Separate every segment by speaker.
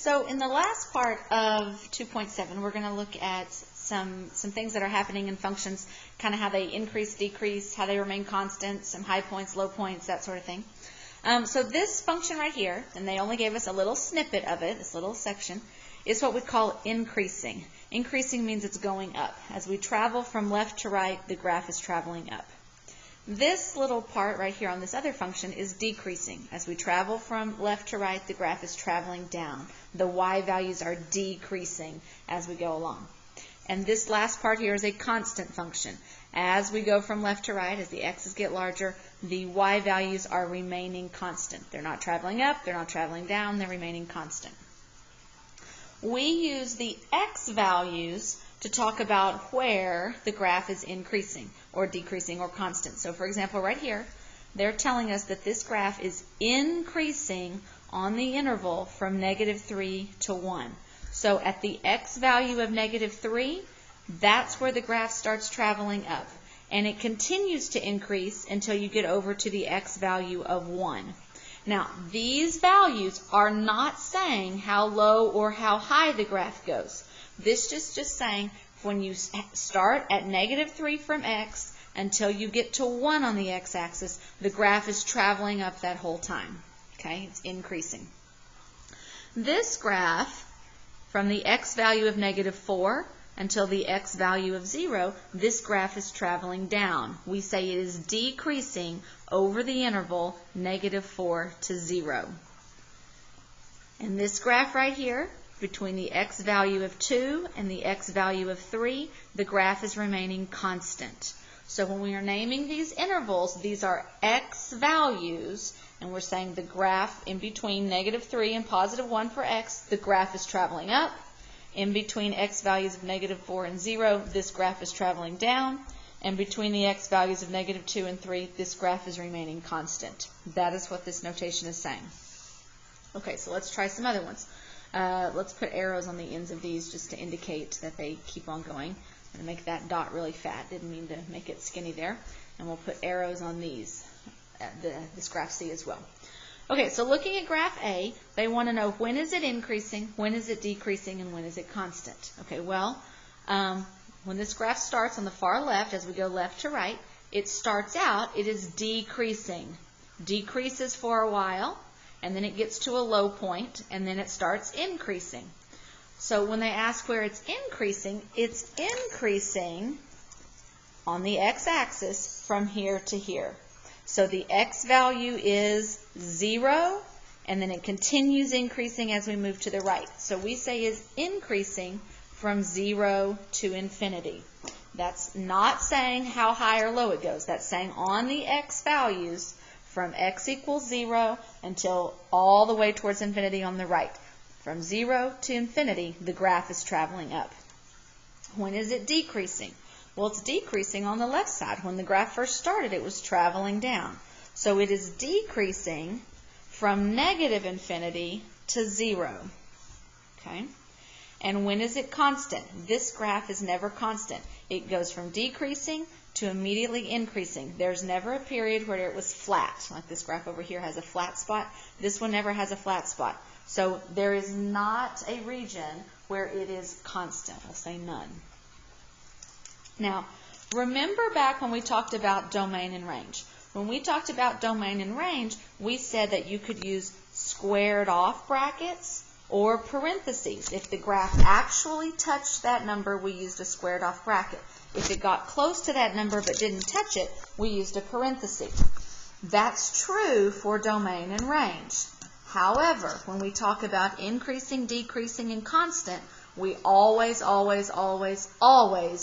Speaker 1: So in the last part of 2.7, we're going to look at some things that are happening in functions, kind of how they increase, decrease, how they remain constant, some high points, low points, that sort of thing. So this function right here, and they only gave us a little snippet of it, this little section, is what we call increasing. Increasing means it's going up. As we travel from left to right, the graph is traveling up. This little part right here on this other function is decreasing. As we travel from left to right, the graph is traveling down. The y values are decreasing as we go along. And this last part here is a constant function. As we go from left to right, as the x's get larger, the y values are remaining constant. They're not traveling up, they're not traveling down, they're remaining constant. We use the x values to talk about where the graph is increasing or decreasing or constant. So for example, right here, they're telling us that this graph is increasing on the interval from -3 to 1. So at the x value of -3, that's where the graph starts traveling up. And it continues to increase until you get over to the x value of 1. Now, these values are not saying how low or how high the graph goes. This is just saying when you start at -3 from x until you get to 1 on the x-axis, the graph is traveling up that whole time. Okay, it's increasing. This graph, from the x value of -4 until the x value of 0, this graph is traveling down. We say it is decreasing over the interval -4 to 0. And this graph right here, between the x value of 2 and the x value of 3, the graph is remaining constant. So when we are naming these intervals, these are x values, and we're saying the graph in between -3 and +1 for x, the graph is traveling up. In between x values of -4 and 0, this graph is traveling down. And between the x values of -2 and 3, this graph is remaining constant. That is what this notation is saying. Okay, so let's try some other ones. Let's put arrows on the ends of these just to indicate that they keep on going. I'm going to make that dot really fat. Didn't mean to make it skinny there. And we'll put arrows on these, this graph C as well. Okay, so looking at graph A, they want to know when is it increasing, when is it decreasing, and when is it constant. Okay, well, when this graph starts on the far left, as we go left to right, it starts out, it is decreasing. Decreases for a while, and then it gets to a low point, and then it starts increasing. So when they ask where it's increasing on the x-axis from here to here. So the x value is 0, and then it continues increasing as we move to the right. So we say is increasing from 0 to infinity. That's not saying how high or low it goes. That's saying on the x values from x equals 0 until all the way towards infinity on the right. From 0 to infinity, the graph is traveling up. When is it decreasing? Well, it's decreasing on the left side. When the graph first started, it was traveling down. So it is decreasing from -infinity to 0. Okay? And when is it constant? This graph is never constant. It goes from decreasing to immediately increasing. There's never a period where it was flat. Like this graph over here has a flat spot. This one never has a flat spot. So there is not a region where it is constant. We'll say none. Now, remember back when we talked about domain and range. When we talked about domain and range, we said that you could use squared off brackets or parentheses. If the graph actually touched that number, we used a squared off bracket. If it got close to that number but didn't touch it, we used a parenthesis. That's true for domain and range. However, when we talk about increasing, decreasing, and constant, we always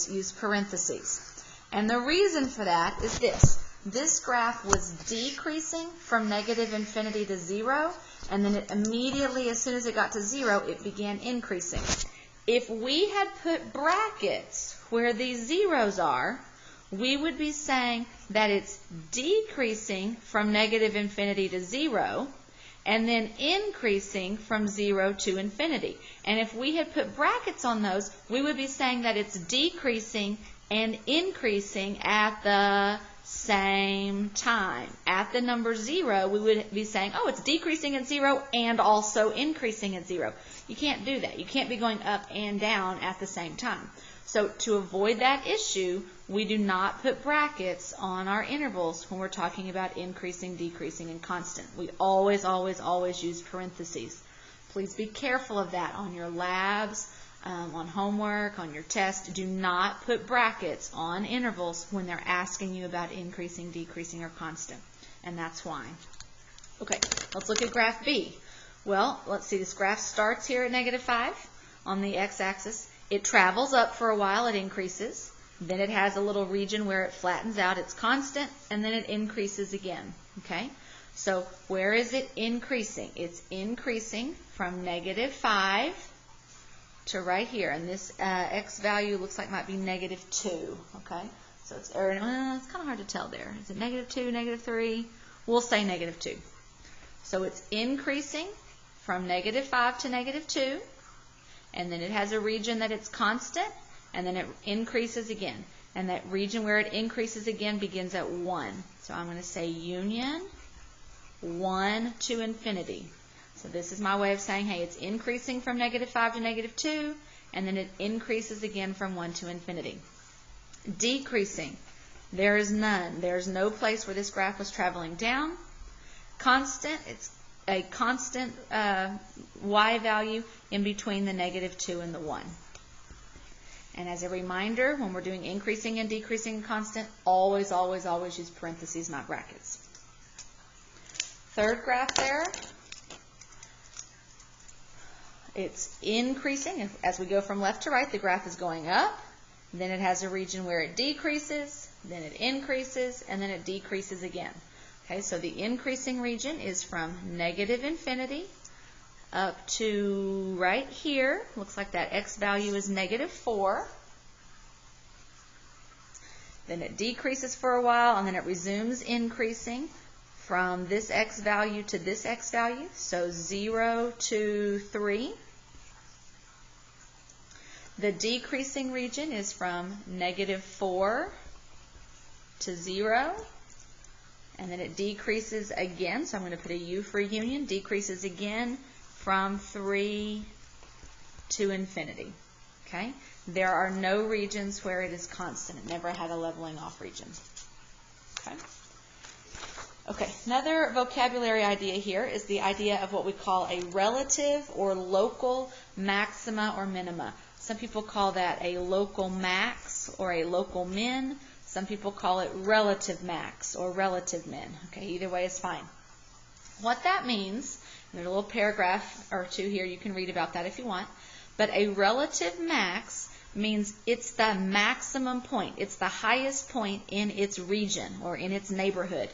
Speaker 1: use parentheses. And the reason for that is this. This graph was decreasing from -infinity to 0, and then it immediately, as soon as it got to 0, it began increasing. If we had put brackets where these zeros are, we would be saying that it's decreasing from -infinity to 0, and then increasing from 0 to infinity. And if we had put brackets on those, we would be saying that it's decreasing and increasing at the same time. At the number 0, we would be saying, oh, it's decreasing at 0 and also increasing at 0. You can't do that. You can't be going up and down at the same time. So to avoid that issue, we do not put brackets on our intervals when we're talking about increasing, decreasing, and constant. We always, always, always use parentheses. Please be careful of that on your labs, on homework, on your test. Do not put brackets on intervals when they're asking you about increasing, decreasing, or constant. And that's why. Okay, let's look at graph B. Well, let's see, this graph starts here at -5 on the x-axis. It travels up for a while, it increases. Then it has a little region where it flattens out, it's constant, and then it increases again. Okay? So where is it increasing? It's increasing from -5 to right here. And this x value looks like it might be -2. Okay? So it's kind of hard to tell there. Is it -2, -3? We'll say -2. So it's increasing from -5 to -2. And then it has a region that it's constant, and then it increases again. And that region where it increases again begins at 1. So I'm going to say union 1 to infinity. So this is my way of saying, hey, it's increasing from -5 to -2, and then it increases again from 1 to infinity. Decreasing, there is none. There's no place where this graph was traveling down. Constant, it's a constant y value in between the -2 and the 1. And as a reminder, when we're doing increasing and decreasing and constant, always, always, always use parentheses, not brackets. Third graph there, it's increasing. As we go from left to right, the graph is going up. Then it has a region where it decreases, then it increases, and then it decreases again. Okay, so the increasing region is from -infinity up to right here. Looks like that x value is -4. Then it decreases for a while, and then it resumes increasing from this x value to this x value. So 0 to 3. The decreasing region is from -4 to 0. And then it decreases again, so I'm going to put a U for union, decreases again from 3 to infinity. Okay? There are no regions where it is constant. It never had a leveling off region. Okay? Okay, another vocabulary idea here is the idea of what we call a relative or local maxima or minima. Some people call that a local max or a local min. Some people call it relative max or relative min. Okay, either way is fine. What that means, there's a little paragraph or two here, you can read about that if you want, but a relative max means it's the maximum point. It's the highest point in its region or in its neighborhood.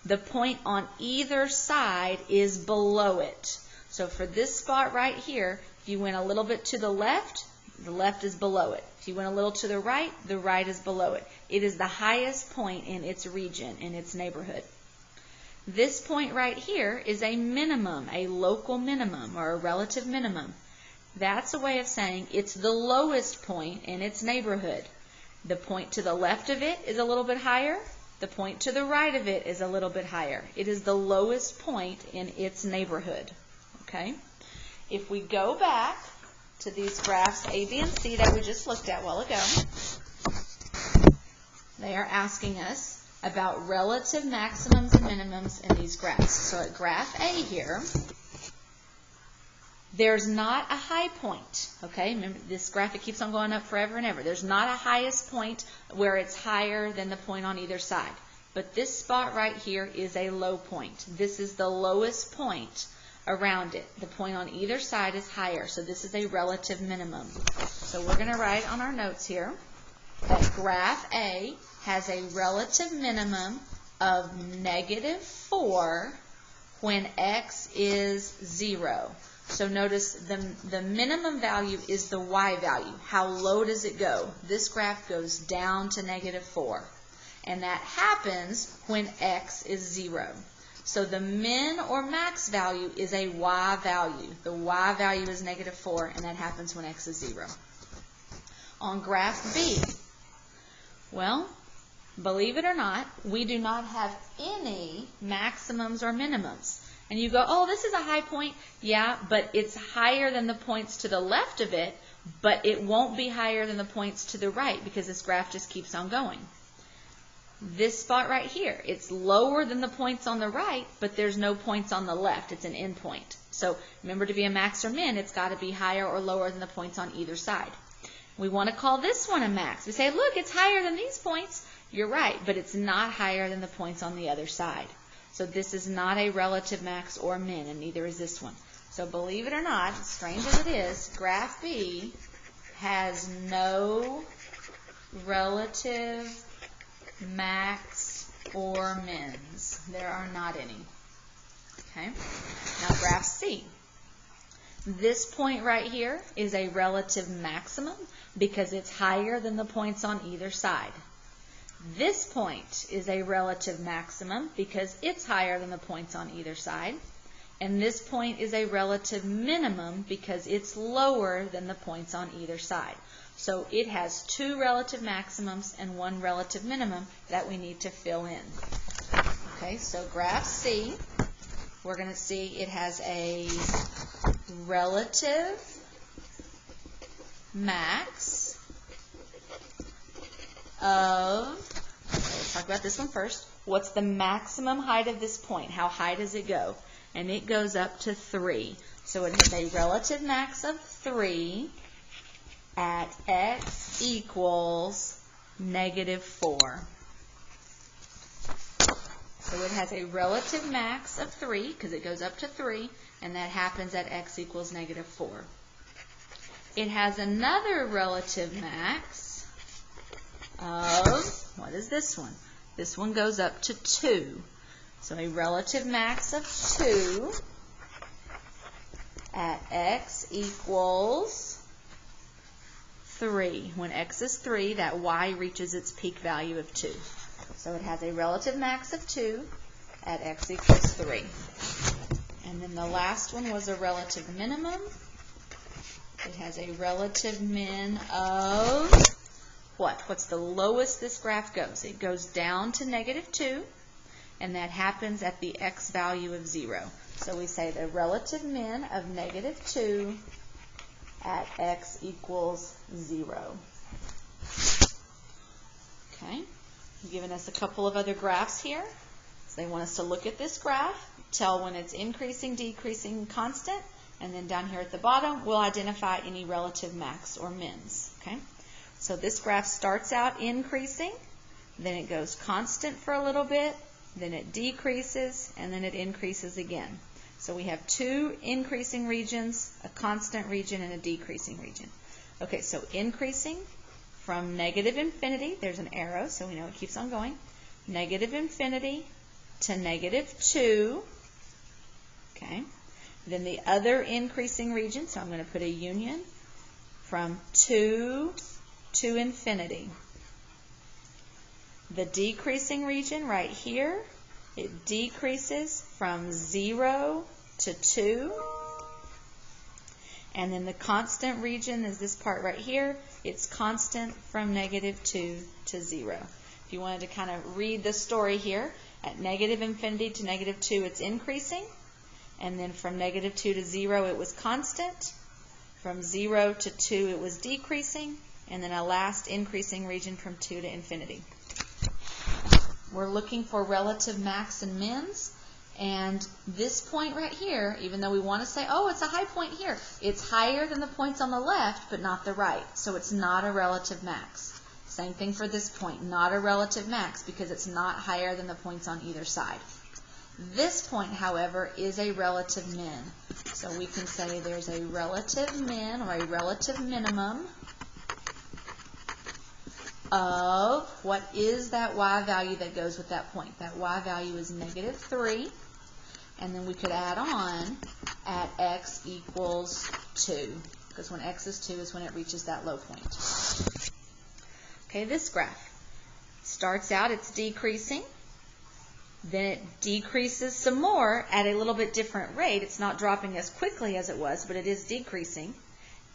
Speaker 1: The point on either side is below it. So for this spot right here, if you went a little bit to the left is below it. If you went a little to the right is below it. It is the highest point in its region, in its neighborhood. This point right here is a minimum, a local minimum or a relative minimum. That's a way of saying it's the lowest point in its neighborhood. The point to the left of it is a little bit higher. The point to the right of it is a little bit higher. It is the lowest point in its neighborhood. Okay? If we go back to these graphs A, B, and C that we just looked at a while ago, they are asking us about relative maximums and minimums in these graphs. So at graph A here, there's not a high point. Okay, remember this graphic keeps on going up forever and ever. There's not a highest point where it's higher than the point on either side. But this spot right here is a low point. This is the lowest point around it. The point on either side is higher, so this is a relative minimum. So we're going to write on our notes here that graph A has a relative minimum of -4 when x is 0. So notice the minimum value is the y value. How low does it go? This graph goes down to -4. And that happens when x is 0. So the min or max value is a y value. The y value is -4, and that happens when x is 0. On graph B, well, believe it or not, we do not have any maximums or minimums. And you go, oh, this is a high point. Yeah, but it's higher than the points to the left of it, but it won't be higher than the points to the right because this graph just keeps on going. This spot right here, it's lower than the points on the right, but there's no points on the left. It's an endpoint. So remember, to be a max or min, it's got to be higher or lower than the points on either side. We want to call this one a max. We say, look, it's higher than these points. You're right, but it's not higher than the points on the other side. So this is not a relative max or min, and neither is this one. So believe it or not, as strange as it is, graph B has no relative max or mins. There are not any. Okay. Now graph C. This point right here is a relative maximum because it's higher than the points on either side. This point is a relative maximum because it's higher than the points on either side. And this point is a relative minimum because it's lower than the points on either side. So it has two relative maximums and one relative minimum that we need to fill in. Okay, so graph C, we're going to see it has a relative max of, let's talk about this one first. What's the maximum height of this point? How high does it go? And it goes up to 3. So it has a relative max of 3 at x equals -4. So it has a relative max of 3 because it goes up to 3, and that happens at x equals -4. It has another relative max of, what is this one? This one goes up to 2. So a relative max of 2 at x equals 3. When x is 3, that y reaches its peak value of 2. So it has a relative max of 2 at x equals 3. And then the last one was a relative minimum. It has a relative min of what? What's the lowest this graph goes? It goes down to -2, and that happens at the x value of 0. So we say the relative min of -2 at x equals 0. Okay, giving us a couple of other graphs here. So they want us to look at this graph, tell when it's increasing, decreasing, constant, and then down here at the bottom, we'll identify any relative max or mins. Okay, so this graph starts out increasing, then it goes constant for a little bit, then it decreases, and then it increases again. So we have two increasing regions, a constant region, and a decreasing region. Okay, so increasing from -infinity, there's an arrow, so we know it keeps on going, -infinity to -2. Okay, then the other increasing region, so I'm going to put a union, from 2 to infinity. The decreasing region right here, it decreases from 0 to 2. And then the constant region is this part right here. It's constant from -2 to 0. If you wanted to kind of read the story here, at -infinity to -2, it's increasing. And then from -2 to 0, it was constant. From 0 to 2, it was decreasing. And then a last increasing region from 2 to infinity. We're looking for relative max and mins. And this point right here, even though we want to say, oh, it's a high point here, it's higher than the points on the left, but not the right. So it's not a relative max. Same thing for this point, not a relative max because it's not higher than the points on either side. This point, however, is a relative min. So we can say there's a relative min or a relative minimum of what is that y value that goes with that point. That y value is -3. And then we could add on at x equals 2. Because when x is 2 is when it reaches that low point. Okay, this graph starts out, it's decreasing. Then it decreases some more at a little bit different rate. It's not dropping as quickly as it was, but it is decreasing.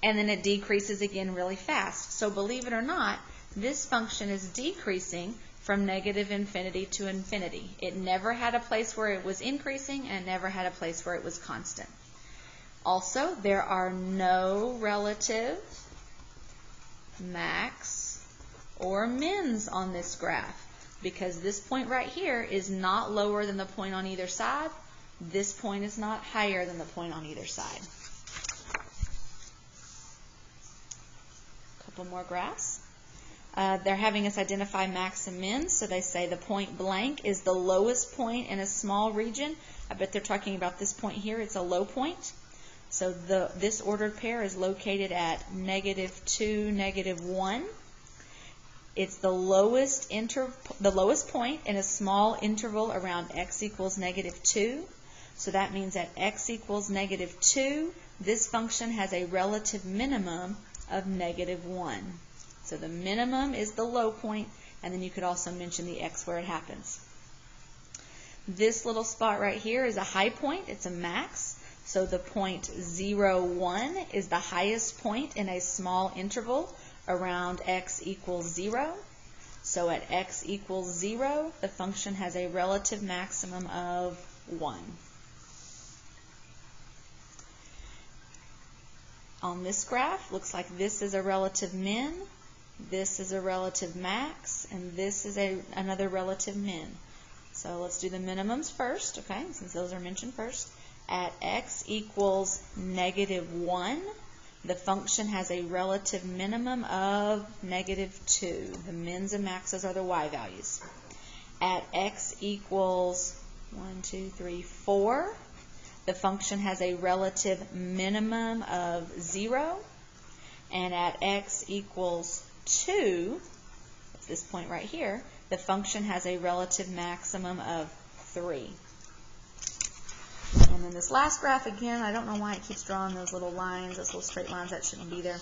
Speaker 1: And then it decreases again really fast. So believe it or not, this function is decreasing from negative infinity to infinity. It never had a place where it was increasing and never had a place where it was constant. Also, there are no relative max or mins on this graph because this point right here is not lower than the point on either side. This point is not higher than the point on either side. A couple more graphs. They're having us identify max and min, so they say the point blank is the lowest point in a small region. I bet they're talking about this point here. It's a low point. So this ordered pair is located at -2, -1. It's the lowest point in a small interval around x equals -2. So that means at x equals -2, this function has a relative minimum of -1. So the minimum is the low point, and then you could also mention the x where it happens. This little spot right here is a high point. It's a max. So the point 0, 1 is the highest point in a small interval around x equals 0. So at x equals 0, the function has a relative maximum of 1. On this graph, looks like this is a relative min, this is a relative max, and this is another relative min. So let's do the minimums first, okay, since those are mentioned first. At x equals -1, the function has a relative minimum of -2. The mins and maxes are the y values. At x equals 4, the function has a relative minimum of 0. And at x equals 2, that's this point right here, the function has a relative maximum of 3. And then this last graph, again, I don't know why it keeps drawing those little lines, those little straight lines, that shouldn't be there.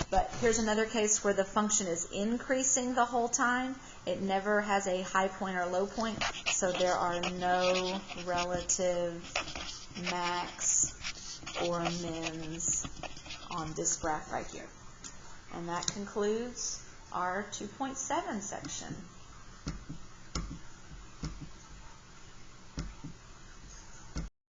Speaker 1: But here's another case where the function is increasing the whole time. It never has a high point or low point, so there are no relative max or mins on this graph right here. And that concludes our 2.7 section.